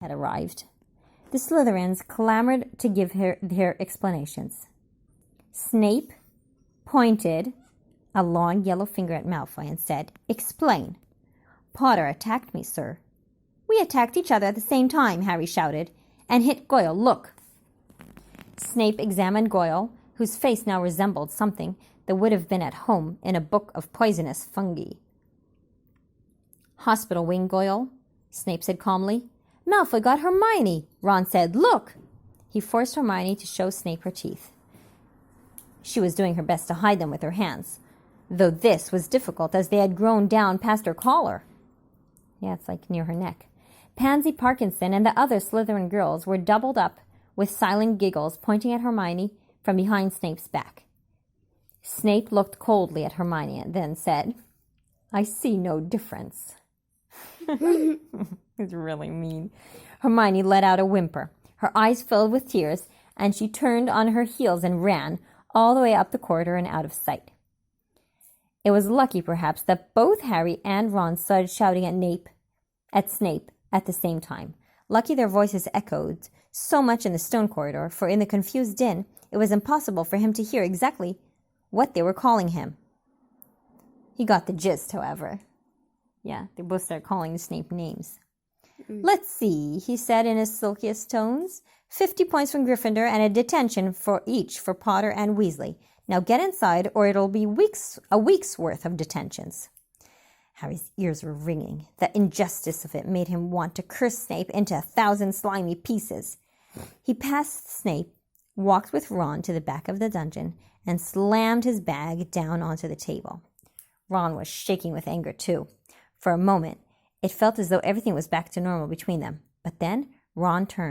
had arrived. The Slytherins clamored to give her their explanations. Snape pointed a long yellow finger at Malfoy and said, "Explain." "Potter attacked me, sir." "We attacked each other at the same time," Harry shouted, "and hit Goyle. Look." Snape examined Goyle, whose face now resembled something that would have been at home in a book of poisonous fungi. "Hospital wing, Goyle," Snape said calmly. "Malfoy got Hermione," Ron said. "Look!" He forced Hermione to show Snape her teeth. She was doing her best to hide them with her hands, though this was difficult as they had grown down past her collar. Yeah, it's like near her neck. Pansy Parkinson and the other Slytherin girls were doubled up with silent giggles, pointing at Hermione from behind Snape's back. Snape looked coldly at Hermione and then said, "I see no difference." It's really mean. Hermione let out a whimper. Her eyes filled with tears, and she turned on her heels and ran all the way up the corridor and out of sight. It was lucky, perhaps, that both Harry and Ron started shouting at Snape at the same time. Lucky their voices echoed so much in the stone corridor, for in the confused din, it was impossible for him to hear exactly what they were calling him. He got the gist, however. Yeah, they both started calling Snape names. "Let's see," he said in his silkiest tones. 50 points from Gryffindor and a detention for each for Potter and Weasley. Now get inside or it'll be a week's worth of detentions. Harry's ears were ringing. The injustice of it made him want to curse Snape into 1,000 slimy pieces. He passed Snape, walked with Ron to the back of the dungeon, and slammed his bag down onto the table. Ron was shaking with anger, too. For a moment, it felt as though everything was back to normal between them. But then Ron turned.